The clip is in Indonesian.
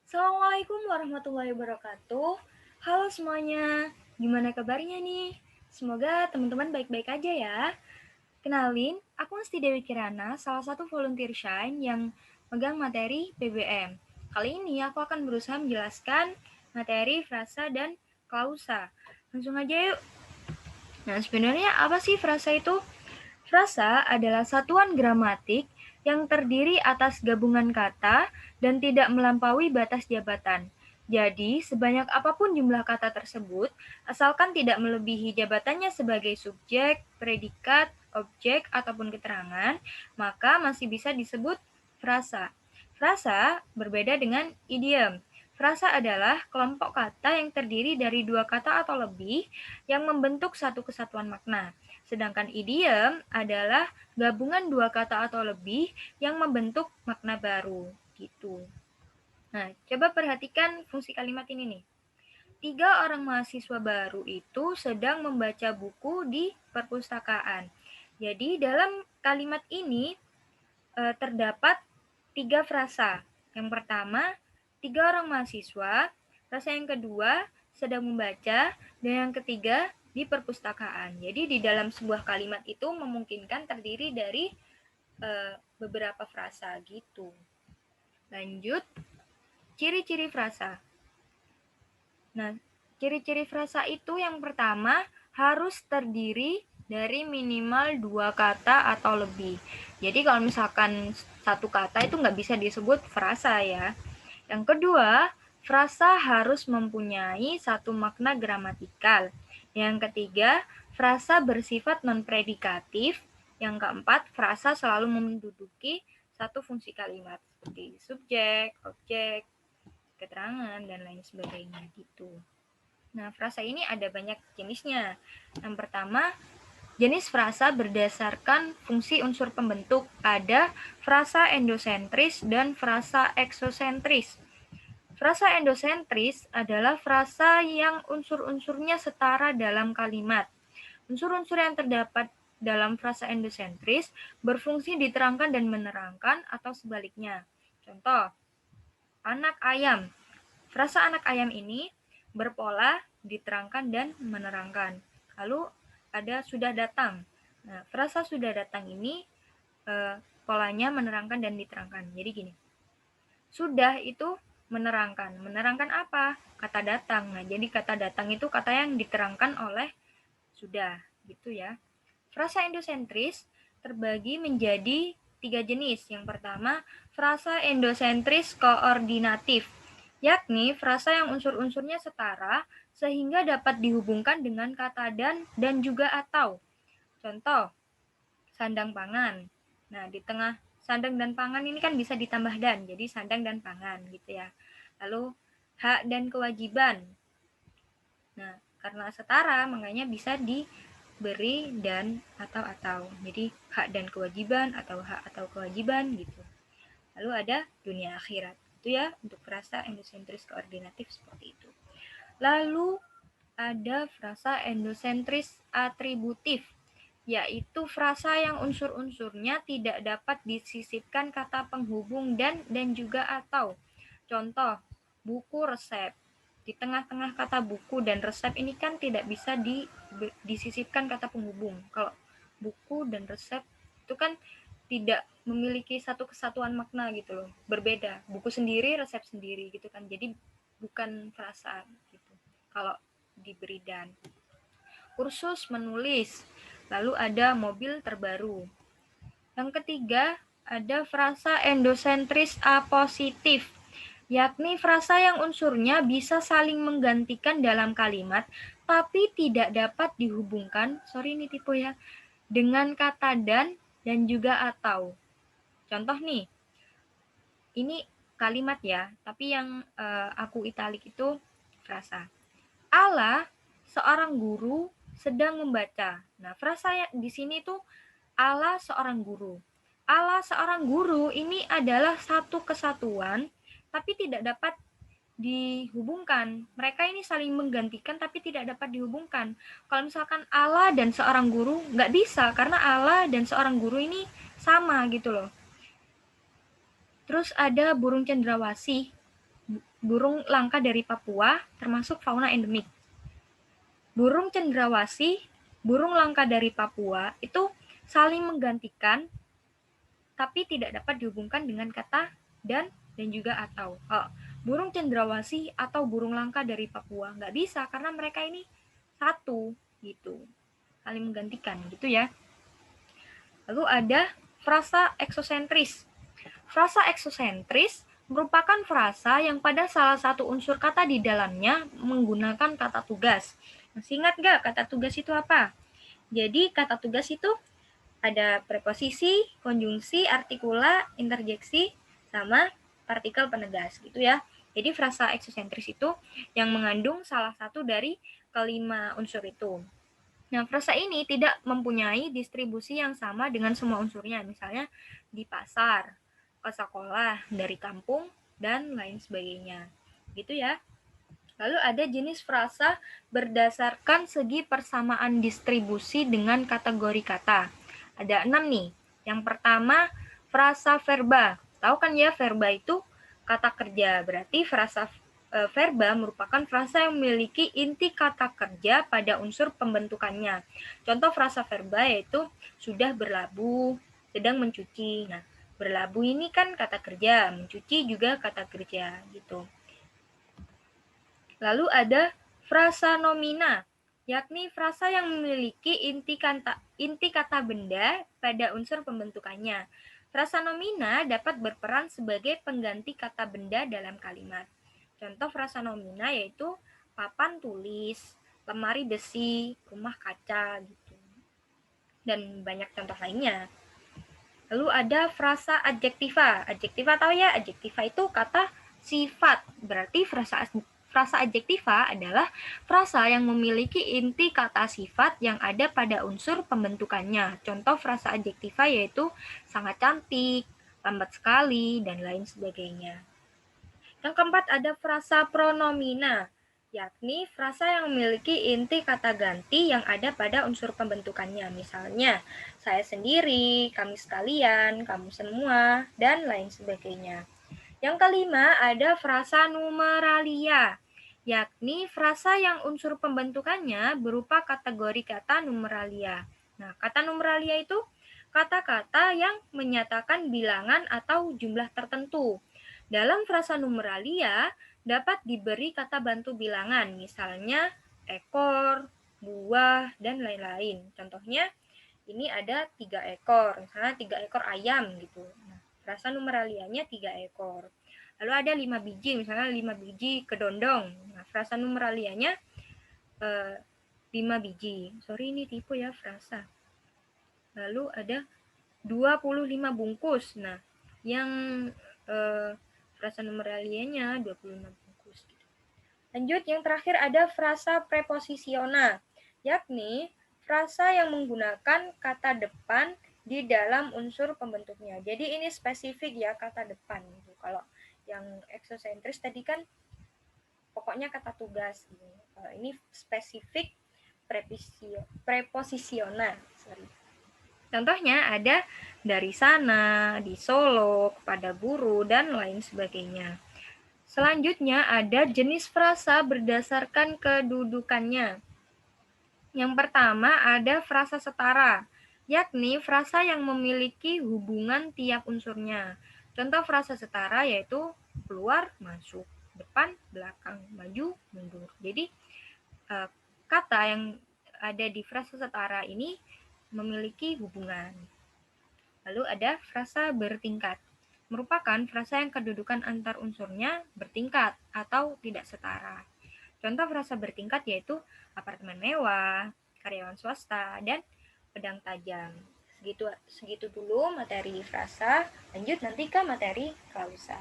Assalamualaikum warahmatullahi wabarakatuh. Halo semuanya, gimana kabarnya nih? Semoga teman-teman baik-baik aja ya. Kenalin, aku Asti Dewi Kirana, salah satu volunteer Shine yang megang materi PBM. Kali ini aku akan berusaha menjelaskan materi frasa dan klausa. Langsung aja yuk. Nah, sebenarnya apa sih frasa itu? Frasa adalah satuan gramatik yang terdiri atas gabungan kata dan tidak melampaui batas jabatan. Jadi, sebanyak apapun jumlah kata tersebut, asalkan tidak melebihi jabatannya sebagai subjek, predikat, objek, ataupun keterangan, maka masih bisa disebut frasa. Frasa berbeda dengan idiom. Frasa adalah kelompok kata yang terdiri dari dua kata atau lebih yang membentuk satu kesatuan makna. Sedangkan idiom adalah gabungan dua kata atau lebih yang membentuk makna baru, gitu. Nah, coba perhatikan fungsi kalimat ini nih. 3 orang mahasiswa baru itu sedang membaca buku di perpustakaan. Jadi, dalam kalimat ini terdapat 3 frasa. Yang pertama, 3 orang mahasiswa. Frasa yang kedua, sedang membaca. Dan yang ketiga, di perpustakaan. Jadi di dalam sebuah kalimat itu memungkinkan terdiri dari beberapa frasa gitu. Lanjut, ciri-ciri frasa. Nah, ciri-ciri frasa itu yang pertama harus terdiri dari minimal 2 kata atau lebih. Jadi kalau misalkan satu kata itu nggak bisa disebut frasa ya. Yang kedua, frasa harus mempunyai satu makna gramatikal. Yang ketiga, frasa bersifat non-predikatif. Yang keempat, frasa selalu menduduki satu fungsi kalimat seperti subjek, objek, keterangan, dan lain sebagainya gitu. Nah, frasa ini ada banyak jenisnya. Yang pertama, jenis frasa berdasarkan fungsi unsur pembentuk. Ada frasa endosentris dan frasa eksosentris. Frasa endosentris adalah frasa yang unsur-unsurnya setara dalam kalimat. Unsur-unsur yang terdapat dalam frasa endosentris berfungsi diterangkan dan menerangkan atau sebaliknya. Contoh, anak ayam. Frasa anak ayam ini berpola diterangkan dan menerangkan. Lalu ada sudah datang. Nah, frasa sudah datang ini polanya menerangkan dan diterangkan. Jadi gini, sudah itu menerangkan. Menerangkan apa? Kata datang. Nah, jadi kata datang itu kata yang diterangkan oleh sudah, gitu ya. Frasa endosentris terbagi menjadi 3 jenis. Yang pertama, frasa endosentris koordinatif, yakni frasa yang unsur-unsurnya setara sehingga dapat dihubungkan dengan kata dan juga atau. Contoh, sandang pangan. Nah, di tengah sandang dan pangan ini kan bisa ditambah dan, jadi sandang dan pangan gitu ya. Lalu hak dan kewajiban. Nah, karena setara makanya bisa diberi dan atau. Jadi hak dan kewajiban atau hak atau kewajiban gitu. Lalu ada dunia akhirat. Itu ya untuk frasa endosentris koordinatif seperti itu. Lalu ada frasa endosentris atributif, yaitu frasa yang unsur-unsurnya tidak dapat disisipkan kata penghubung dan juga atau. Contoh, buku resep. Di tengah-tengah kata buku dan resep ini kan tidak bisa disisipkan kata penghubung. Kalau buku dan resep itu kan tidak memiliki satu kesatuan makna gitu loh, berbeda. Buku sendiri, resep sendiri gitu kan. Jadi bukan frasa gitu. Kalau diberi dan. Kursus menulis. Lalu ada mobil terbaru. Yang ketiga, ada frasa endosentris apositif, yakni frasa yang unsurnya bisa saling menggantikan dalam kalimat, tapi tidak dapat dihubungkan, ini tipe ya, dengan kata dan juga atau. Contoh nih, ini kalimat ya, tapi yang aku italik itu frasa. Allah, seorang guru, sedang membaca. Nah, frasa di sini tuh Allah seorang guru. Allah seorang guru ini adalah satu kesatuan, tapi tidak dapat dihubungkan. Mereka ini saling menggantikan, tapi tidak dapat dihubungkan. Kalau misalkan Allah dan seorang guru, nggak bisa, karena Allah dan seorang guru ini sama gitu loh. Terus ada burung cendrawasih. burung langka dari Papua, termasuk fauna endemik. Burung cendrawasih, burung langka dari Papua, itu saling menggantikan, tapi tidak dapat dihubungkan dengan kata dan juga atau. Burung cendrawasih atau burung langka dari Papua nggak bisa karena mereka ini satu gitu, saling menggantikan gitu ya. Lalu ada frasa eksosentris. Frasa eksosentris merupakan frasa yang pada salah satu unsur kata di dalamnya menggunakan kata tugas. Masih ingat nggak kata tugas itu apa? Jadi kata tugas itu ada preposisi, konjungsi, artikula, interjeksi, sama partikel penegas gitu ya. Jadi frasa eksosentris itu yang mengandung salah satu dari kelima unsur itu. Nah, frasa ini tidak mempunyai distribusi yang sama dengan semua unsurnya. Misalnya di pasar, ke sekolah, dari kampung, dan lain sebagainya. Gitu ya. Lalu ada jenis frasa berdasarkan segi persamaan distribusi dengan kategori kata. Ada 6 nih. Yang pertama, frasa verba. Tahu kan ya, verba itu kata kerja. Berarti frasa verba merupakan frasa yang memiliki inti kata kerja pada unsur pembentukannya. Contoh frasa verba yaitu sudah berlabuh, sedang mencuci. Nah, berlabuh ini kan kata kerja, mencuci juga kata kerja gitu. Lalu ada frasa nomina, yakni frasa yang memiliki inti kata benda pada unsur pembentukannya. Frasa nomina dapat berperan sebagai pengganti kata benda dalam kalimat. Contoh frasa nomina yaitu papan tulis, lemari besi, rumah kaca gitu. Dan banyak contoh lainnya. Lalu ada frasa adjektiva. Adjektiva tahu ya, adjektiva itu kata sifat. Berarti frasa adjektiva adalah frasa yang memiliki inti kata sifat yang ada pada unsur pembentukannya. Contoh frasa adjektiva yaitu sangat cantik, lambat sekali, dan lain sebagainya. Yang keempat ada frasa pronomina, yakni frasa yang memiliki inti kata ganti yang ada pada unsur pembentukannya. Misalnya, saya sendiri, kami sekalian, kamu semua, dan lain sebagainya. Yang kelima ada frasa numeralia, yakni frasa yang unsur pembentukannya berupa kategori kata numeralia. Nah, kata numeralia itu kata-kata yang menyatakan bilangan atau jumlah tertentu. Dalam frasa numeralia dapat diberi kata bantu bilangan, misalnya ekor, buah, dan lain-lain. Contohnya, ini ada 3 ekor, misalnya 3 ekor ayam gitu. Nah, frasa numeralianya 3 ekor. Lalu ada 5 biji, misalnya 5 biji kedondong. Nah, frasa numeralianya 5 biji. Sorry, ini tipe ya frasa. Lalu ada 25 bungkus. Nah, yang frasa numeralianya 25 bungkus. Lanjut, yang terakhir ada frasa preposisiona, yakni frasa yang menggunakan kata depan di dalam unsur pembentuknya. Jadi ini spesifik ya kata depan. Kalau yang eksosentris tadi kan pokoknya kata tugas. Ini spesifik preposisiona. Contohnya ada dari sana, di Solo, kepada guru, dan lain sebagainya. Selanjutnya ada jenis frasa berdasarkan kedudukannya. Yang pertama ada frasa setara, yakni frasa yang memiliki hubungan tiap unsurnya. Contoh frasa setara yaitu keluar, masuk, depan, belakang, maju, mundur. Jadi kata yang ada di frasa setara ini memiliki hubungan. Lalu ada frasa bertingkat, merupakan frasa yang kedudukan antar unsurnya bertingkat atau tidak setara. Contoh frasa bertingkat yaitu apartemen mewah, karyawan swasta, dan pedang tajam. Segitu dulu materi frasa, lanjut nanti ke materi klausa.